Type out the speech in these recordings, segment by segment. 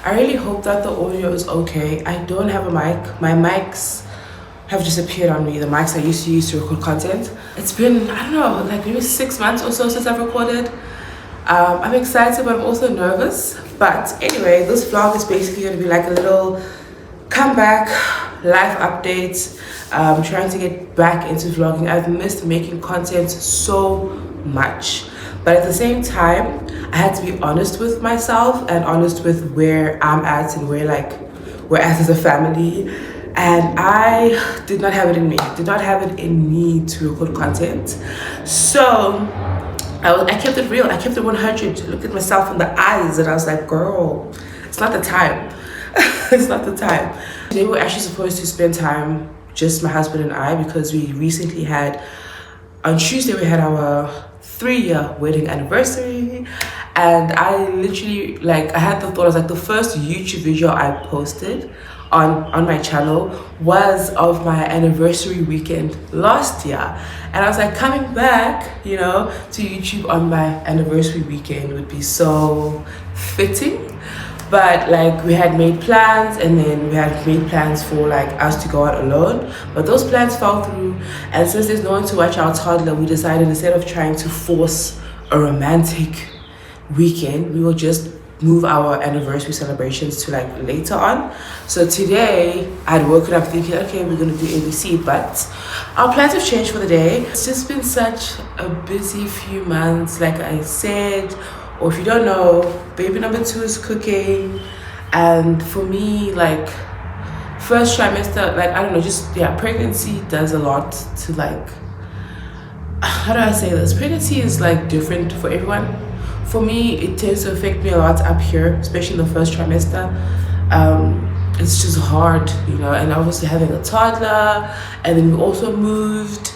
I really hope that the audio is okay. I don't have a mic. My mics have disappeared on me, the mics I used to use to record content. It's been, I don't know, like maybe 6 months or so since I've recorded. I'm excited, but I'm also nervous. But anyway, this vlog is basically going to be like a little comeback, life updates. Trying to get back into vlogging. I've missed making content so much. But at the same time, I had to be honest with myself and honest with where I'm at and where like we're at as a family. And I did not have it in me. Did not have it in me to record content. So I kept it real. I kept it 100. Looked at myself in the eyes and I was like, girl, it's not the time. It's not the time. Today we're actually supposed to spend time, just my husband and I, because we recently had, on Tuesday we had our 3-year wedding anniversary. And I literally, like, I had the thought, I was like, the first YouTube video I posted on my channel was of my anniversary weekend last year. And I was like, coming back, you know, to YouTube on my anniversary weekend would be so fitting. But like we had made plans, and then we had made plans for like us to go out alone, but those plans fell through. And since there's no one to watch our toddler, we decided instead of trying to force a romantic weekend, we will just move our anniversary celebrations to like later on. So today I'd woken up thinking, okay, we're gonna do ABC, but our plans have changed for the day. It's just been such a busy few months, like I said. Or if you don't know, baby number 2 is cooking. And for me, like, first trimester, like, I don't know, just, yeah, pregnancy does a lot to, like, how do I say this? Pregnancy is, like, different for everyone. For me, it tends to affect me a lot up here, especially in the first trimester. It's just hard, you know, and obviously having a toddler, and then we also moved.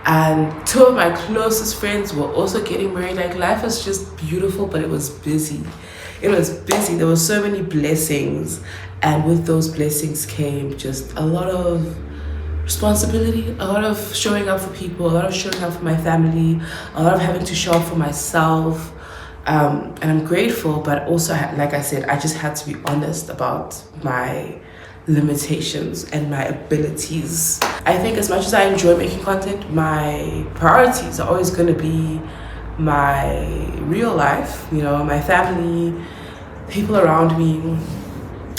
And 2 of my closest friends were also getting married. Like, life was just beautiful, but it was busy. It was busy. There were so many blessings. And with those blessings came just a lot of responsibility, a lot of showing up for people, a lot of showing up for my family, a lot of having to show up for myself. And I'm grateful, but also, like I said, I just had to be honest about my limitations and my abilities. I think as much as I enjoy making content, my priorities are always going to be my real life, you know, my family, people around me.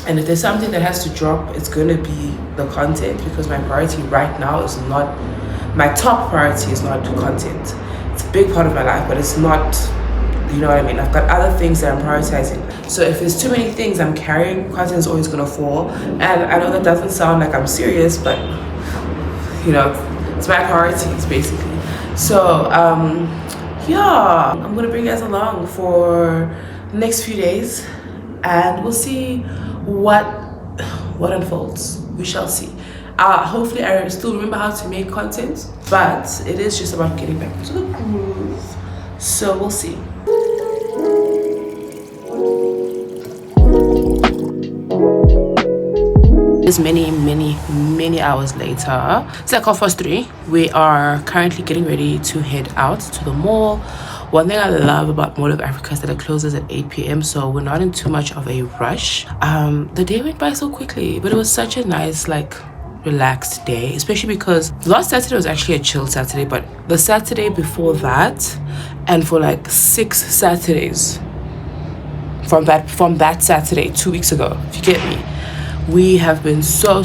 And if there's something that has to drop, it's going to be the content, because my priority right now is not, my top priority is not content. It's a big part of my life, but it's not, you know what I mean? I've got other things that I'm prioritizing. So if there's too many things I'm carrying, content is always gonna fall. And I know that doesn't sound like I'm serious, but you know, it's my priorities basically. So yeah, I'm gonna bring you guys along for the next few days, and we'll see what unfolds. We shall see. Hopefully I still remember how to make content, but it is just about getting back into the groove. So we'll see. It's many hours later. It's like 3:30. We are currently getting ready to head out to the mall. One thing I love about Mall of Africa is that it closes at 8 p.m, so we're not in too much of a rush. The day went by so quickly, but it was such a nice, like, relaxed day, especially because last Saturday was actually a chill Saturday, but the Saturday before that, and for like 6 Saturdays from that Saturday 2 weeks ago, if you get me, we have been so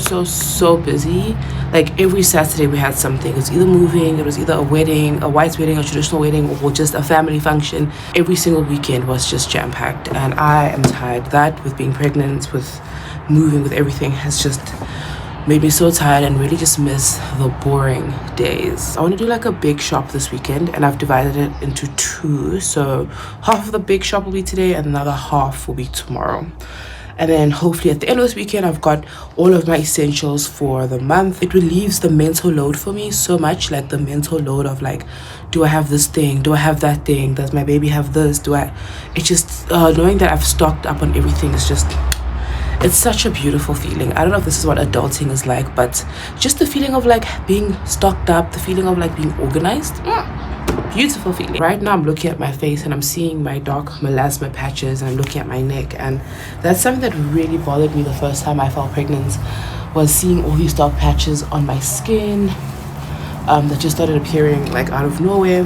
busy. Like every Saturday we had something. It was either moving, it was either a wedding, a white wedding, a traditional wedding, or just a family function. Every single weekend was just jam-packed, and I am tired. That, with being pregnant, with moving, with everything, has just made me so tired and really just miss the boring days. I want to do like a big shop this weekend, and I've divided it into 2. So half of the big shop will be today and another half will be tomorrow. And then hopefully at the end of this weekend, I've got all of my essentials for the month. It relieves the mental load for me so much, like the mental load of like, do I have this thing? Do I have that thing? Does my baby have this? It's just knowing that I've stocked up on everything is just, it's such a beautiful feeling. I don't know if this is what adulting is like, but just the feeling of like being stocked up, the feeling of like being organized. beautiful feeling. Right now I'm looking at my face and I'm seeing my dark melasma patches, and I'm looking at my neck, and that's something that really bothered me the first time I fell pregnant, was seeing all these dark patches on my skin that just started appearing like out of nowhere,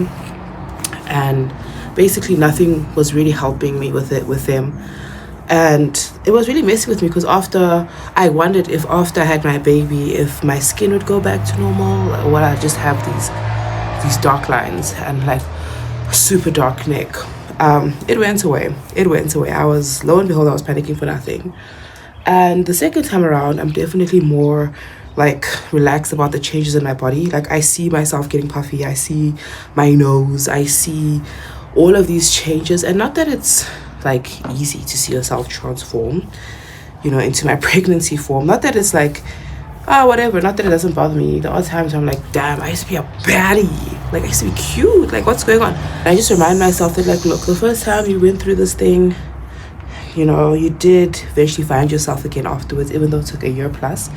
and basically nothing was really helping me with them. And it was really messy with me, because after I wondered if after I had my baby, if my skin would go back to normal, or would I just have these dark lines and like super dark neck. It went away. I was, lo and behold, I was panicking for nothing. And the second time around, I'm definitely more like relaxed about the changes in my body. Like, I see myself getting puffy, I see my nose, I see all of these changes. And not that it's like easy to see yourself transform, you know, into my pregnancy form. Not that it's like, whatever, not that it doesn't bother me. There are times I'm like, damn, I used to be a baddie, like I used to be cute, like what's going on? And I just remind myself that, like, look, the first time you went through this thing, you know, you did eventually find yourself again afterwards, even though it took a year plus.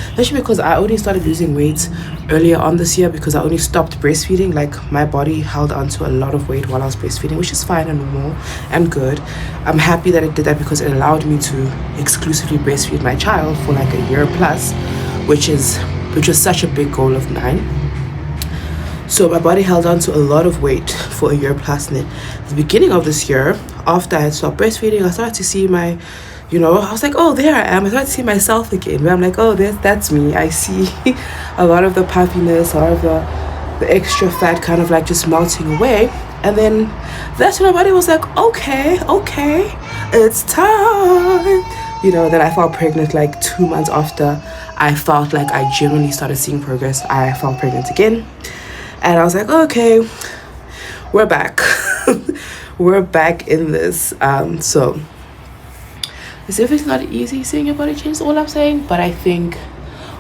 Especially because I only started losing weight earlier on this year, because I only stopped breastfeeding. Like, my body held on to a lot of weight while I was breastfeeding, which is fine and normal and good. I'm happy that it did that, because it allowed me to exclusively breastfeed my child for like a year plus, which was such a big goal of mine. So my body held on to a lot of weight for a year plus. And at the beginning of this year, after I had stopped breastfeeding, I started to see my, you know, I was like, oh, there I am. I started to see myself again. Where I'm like, oh, that's me. I see a lot of the puffiness, a lot of the extra fat kind of like just melting away. And then that's when my body was like, okay, it's time. You know, then I felt pregnant like 2 months after I felt like I genuinely started seeing progress. I felt pregnant again. And I was like, okay, we're back. We're back in this. So it's definitely not easy seeing your body change, all I'm saying. But I think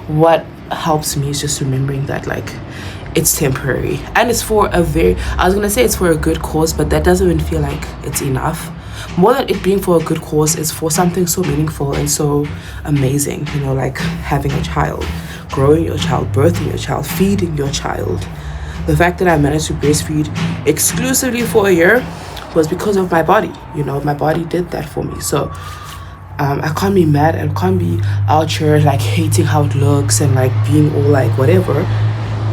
what helps me is just remembering that, like, it's temporary. And it's for I was going to say it's for a good cause, but that doesn't even feel like it's enough. More than it being for a good cause, it's for something so meaningful and so amazing, you know, like having a child, growing your child, birthing your child, feeding your child. The fact that I managed to breastfeed exclusively for a year was because of my body. You know, my body did that for me. So I can't be mad and can't be out here like hating how it looks and like being all like whatever,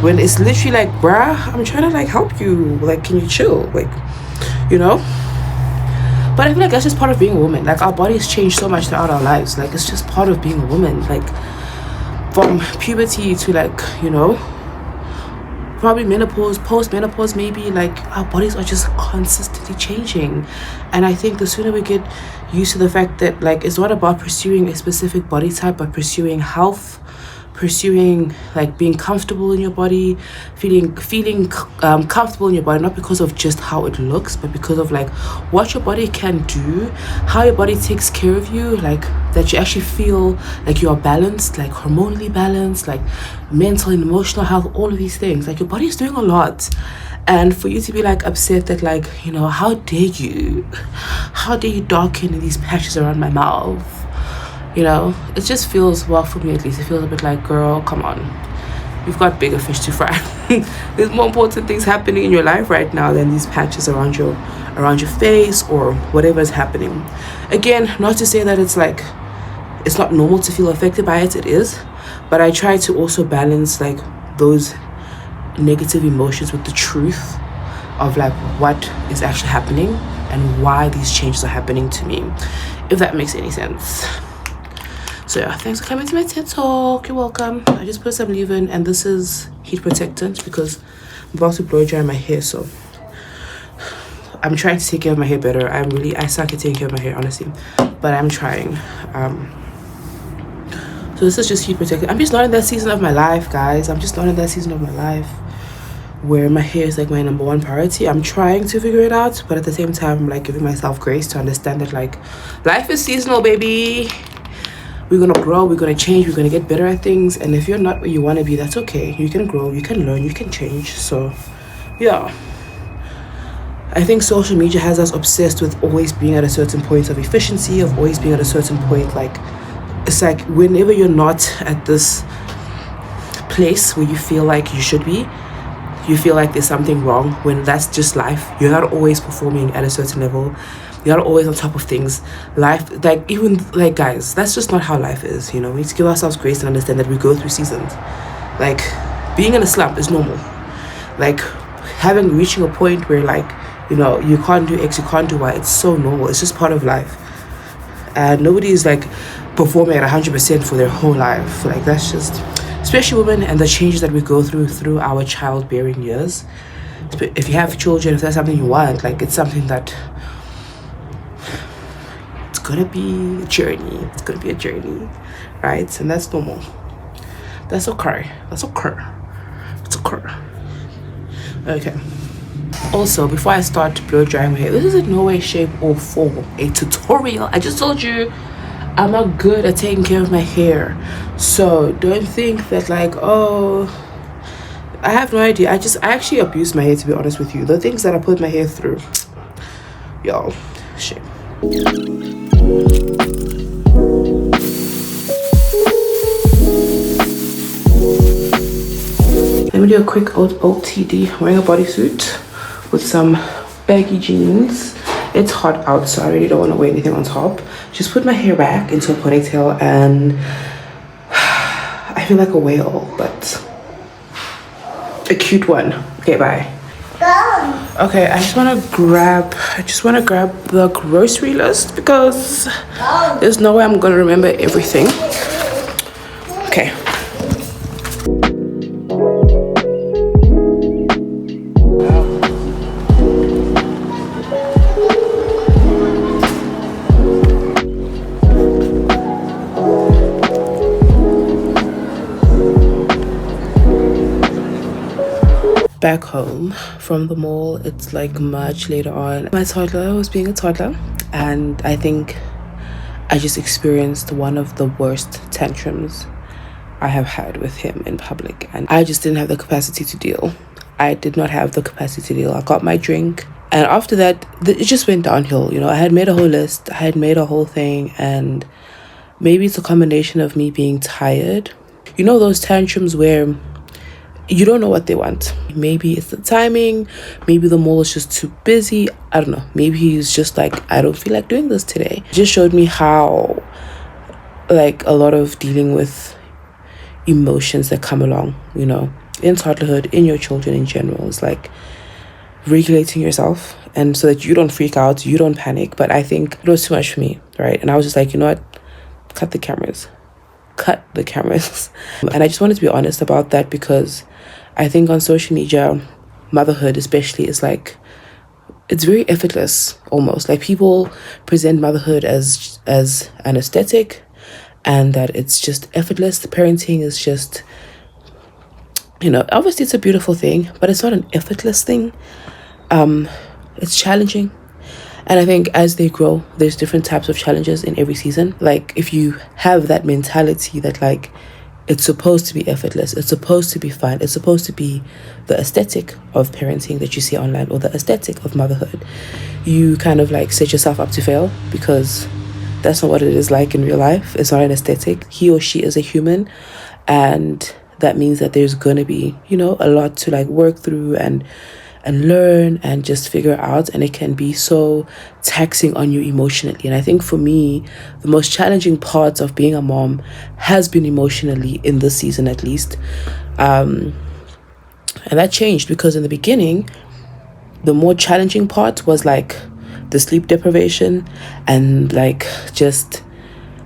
when it's literally like, bruh, I'm trying to like help you. Like, can you chill? Like, you know? But I feel like that's just part of being a woman. Like, our bodies change so much throughout our lives. Like, it's just part of being a woman. Like, from puberty to like, you know, probably menopause, post-menopause maybe, like, our bodies are just consistently changing. And I think the sooner we get used to the fact that, like, it's not about pursuing a specific body type, but pursuing health, pursuing like being comfortable in your body, feeling comfortable in your body, not because of just how it looks, but because of like what your body can do, how your body takes care of you, like that you actually feel like you are balanced, like hormonally balanced, like mental and emotional health, all of these things. Like, your body is doing a lot. And for you to be like upset that, like, you know, how dare you darken these patches around my mouth, you know, it just feels, well, for me at least, it feels a bit like, girl, come on, you've got bigger fish to fry. There's more important things happening in your life right now than these patches around your face or whatever is happening. Again, not to say that it's like it's not normal to feel affected by it is, but I try to also balance like those negative emotions with the truth of like what is actually happening and why these changes are happening to me, if that makes any sense. So yeah, thanks for coming to my TED Talk. You're welcome. I just put some leave-in, and this is heat protectant because I'm about to blow dry my hair, so I'm trying to take care of my hair better. I suck at taking care of my hair, honestly, but I'm trying. So this is just heat protectant. I'm just not in that season of my life, guys. I'm just not in that season of my life where my hair is like my number one priority. I'm trying to figure it out, but at the same time, I'm like giving myself grace to understand that like life is seasonal, baby. We're gonna grow, we're gonna change, we're gonna get better at things. And if you're not where you want to be, that's okay. You can grow, you can learn, you can change. So yeah, I think social media has us obsessed with always being at a certain point of efficiency, of always being at a certain point. Like, it's like whenever you're not at this place where you feel like you should be, you feel like there's something wrong, when that's just life. You're not always performing at a certain level. You're not always on top of things. Life, like, even, like, guys, that's just not how life is, you know. We need to give ourselves grace and understand that we go through seasons. Like, being in a slump is normal. Like, reaching a point where, like, you know, you can't do X, you can't do Y, it's so normal. It's just part of life. And nobody is, like, performing at 100% for their whole life. Like, that's just, especially women, and the changes that we go through our childbearing years. If you have children, if that's something you want, like, it's something that, it's gonna be a journey. It's gonna be a journey, right? And that's normal. That's okay. It's okay. Okay. Also, before I start blow drying my hair, this is in no way, shape, or form a tutorial. I just told you I'm not good at taking care of my hair. So don't think that, like, oh, I have no idea. I actually abuse my hair, to be honest with you. The things that I put my hair through, y'all, shame. Let me do a quick OTD. I'm wearing a bodysuit with some baggy jeans. It's hot out, so I really don't want to wear anything on top. Just put my hair back into a ponytail, and I feel like a whale, but a cute one. Okay, bye. Okay, I just want to grab the grocery list because there's no way I'm gonna remember everything. Okay. Back home from the mall, it's like much later on. My toddler was being a toddler, and I think I just experienced one of the worst tantrums I have had with him in public, and I just didn't have the capacity to deal. I did not have the capacity to deal. I got my drink, and after that it just went downhill. You know, I had made a whole list, I had made a whole thing, and maybe it's a combination of me being tired. You know, those tantrums where you don't know what they want. Maybe it's the timing, maybe the mall is just too busy, I don't know. Maybe he's just like, I don't feel like doing this today. It just showed me how, like, a lot of dealing with emotions that come along, you know, in toddlerhood, in your children in general, is like regulating yourself, and so that you don't freak out, you don't panic. But I think it was too much for me, right? And I was just like, you know what, cut the cameras. And I just wanted to be honest about that, because I think on social media, motherhood especially is like, it's very effortless almost. Like, people present motherhood as an aesthetic, and that it's just effortless. The parenting is just, you know, obviously it's a beautiful thing, but it's not an effortless thing. It's challenging. And I think as they grow, there's different types of challenges in every season. Like, if you have that mentality that, like, it's supposed to be effortless, it's supposed to be fun, it's supposed to be the aesthetic of parenting that you see online, or the aesthetic of motherhood, you kind of like set yourself up to fail, because that's not what it is like in real life. It's not an aesthetic. He or she is a human, and that means that there's gonna be, you know, a lot to like work through and learn and just figure out, and it can be so taxing on you emotionally. And I think for me, the most challenging part of being a mom has been emotionally, in this season at least, and that changed, because in the beginning, the more challenging part was like the sleep deprivation, and like just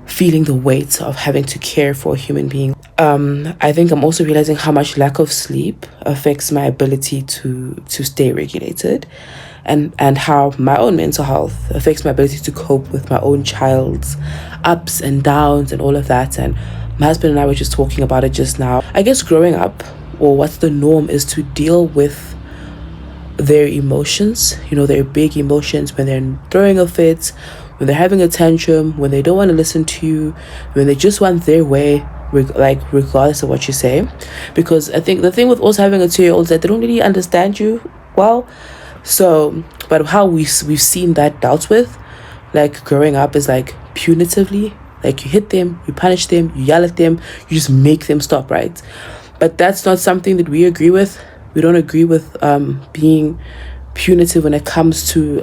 feeling the weight of having to care for a human being. I think I'm also realizing how much lack of sleep affects my ability to stay regulated, and how my own mental health affects my ability to cope with my own child's ups and downs and all of that. And my husband and I were just talking about it just now. I guess growing up, or what's the norm, is to deal with their emotions, you know, their big emotions, when they're throwing a fit, when they're having a tantrum, when they don't want to listen to you, when they just want their way, like regardless of what you say. Because I think the thing with also having a 2-year-old is that they don't really understand you well. So, but how we've seen that dealt with, like growing up, is like punitively, like you hit them, you punish them, you yell at them, you just make them stop, right? But that's not something that we agree with. We don't agree with being punitive when it comes to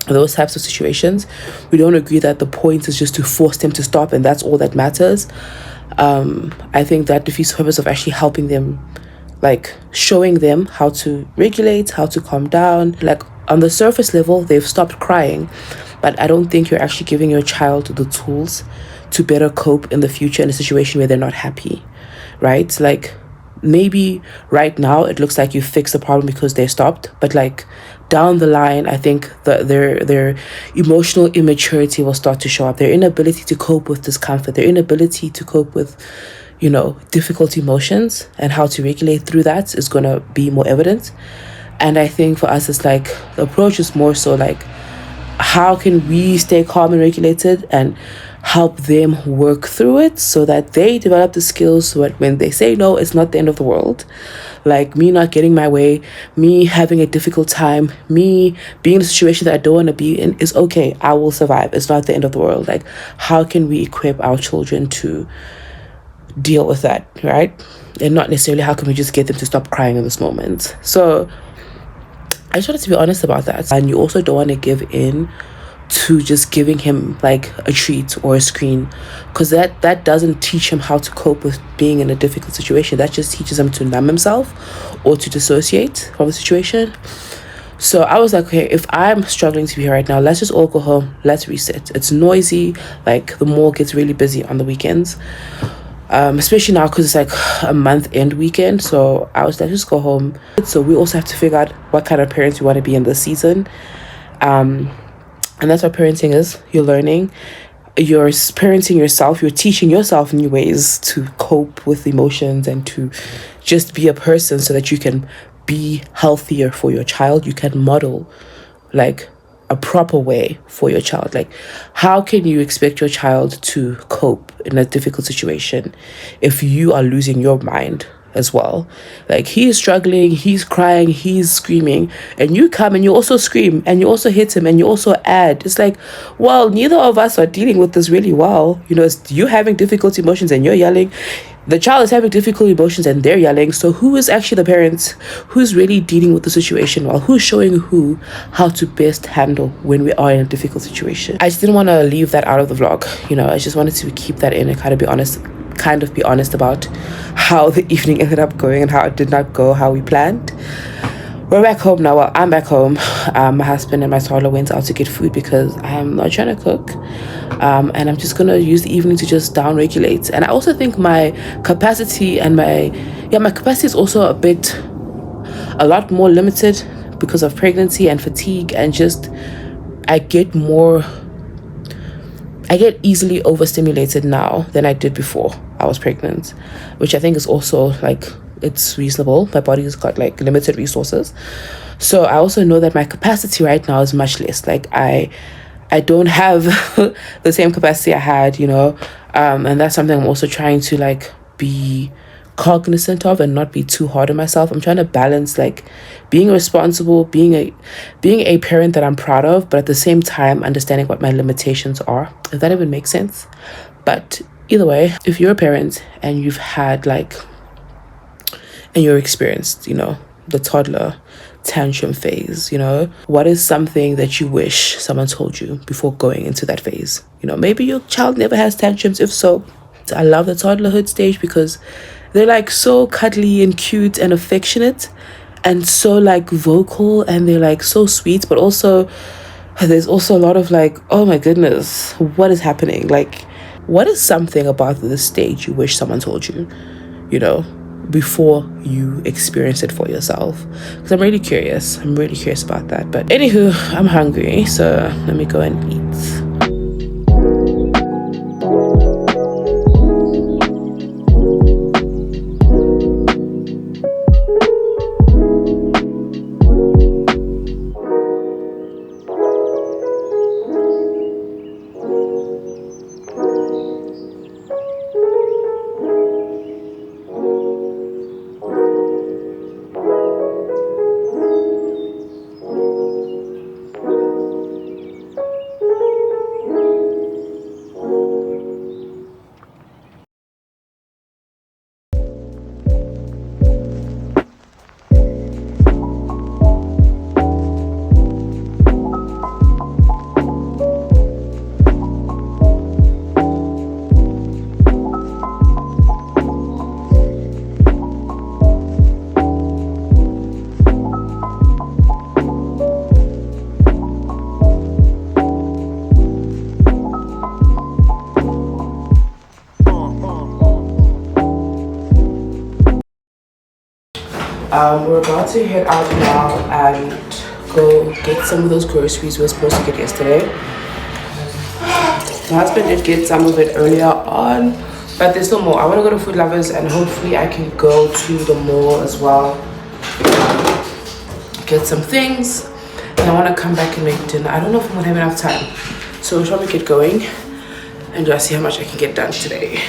those types of situations. We don't agree that the point is just to force them to stop and that's all that matters. I think that defeats the purpose of actually helping them, like showing them how to regulate, how to calm down. Like on the surface level, they've stopped crying, but I don't think you're actually giving your child the tools to better cope in the future in a situation where they're not happy, right? Like maybe right now it looks like you fixed the problem because they stopped, but like down the line, I think that their emotional immaturity will start to show up. Their inability to cope with discomfort, their inability to cope with, difficult emotions and how to regulate through that is gonna be more evident. And I think for us, it's like the approach is more so like, how can we stay calm and regulated and help them work through it so that they develop the skills so that when they say no, it's not the end of the world. Like me not getting my way, me having a difficult time, me being in a situation that I don't want to be in is okay. I will survive. It's not the end of the world. Like, how can we equip our children to deal with that, right? And not necessarily how can we just get them to stop crying in this moment. So I just wanted to be honest about that. And you also don't want to give in to just giving him like a treat or a screen, because that doesn't teach him how to cope with being in a difficult situation. That just teaches him to numb himself or to dissociate from the situation. So I was like, okay, if I'm struggling to be here right now, let's just all go home. Let's reset. It's noisy. Like the mall gets really busy on the weekends, especially now because it's like a month end weekend. So I was like, just go home. So we also have to figure out what kind of parents we want to be in this season. And that's what parenting is. You're learning, you're parenting yourself, you're teaching yourself new ways to cope with emotions and to just be a person so that you can be healthier for your child. You can model like a proper way for your child. Like, how can you expect your child to cope in a difficult situation if you are losing your mind as well? Like, he is struggling, he's crying, he's screaming, and you come and you also scream and you also hit him and you also add. It's like, well, neither of us are dealing with this really well. It's you having difficult emotions and you're yelling, the child is having difficult emotions and they're yelling. So who is actually the parent who's really dealing with the situation well? Who's showing who how to best handle when we are in a difficult situation? I just didn't want to leave that out of the vlog. I just wanted to keep that in and kind of be honest about how the evening ended up going and how it did not go how we planned. We're back home now. Well, I'm back home. My husband and my toddler went out to get food because I'm not trying to cook. And I'm just going to use the evening to just down regulate. And I also think my capacity and my capacity is also a lot more limited because of pregnancy and fatigue, and just I get easily overstimulated now than I did before I was pregnant, which I think is also like, it's reasonable. My body's got like limited resources. So I also know that my capacity right now is much less. Like I don't have the same capacity I had, and that's something I'm also trying to like be cognizant of and not be too hard on myself. I'm trying to balance like being responsible, being a parent that I'm proud of, but at the same time understanding what my limitations are, if that even makes sense. But either way, if you're a parent and you've had and you're experienced, the toddler tantrum phase, what is something that you wish someone told you before going into that phase? Maybe your child never has tantrums. If so, I love the toddlerhood stage because they're like so cuddly and cute and affectionate and so like vocal, and they're like so sweet, but also there's also a lot of like, oh my goodness, what is happening? Like, what is something about this stage you wish someone told you, before you experience it for yourself? Because I'm really curious about that. But anywho, I'm hungry, so let me go and eat. We're about to head out now and go get some of those groceries we were supposed to get yesterday. My husband did get some of it earlier on, but there's still more. I want to go to Food Lovers and hopefully I can go to the mall as well, get some things, and I want to come back and make dinner. I don't know if I'm going to have enough time, so shall we get going and just see how much I can get done today.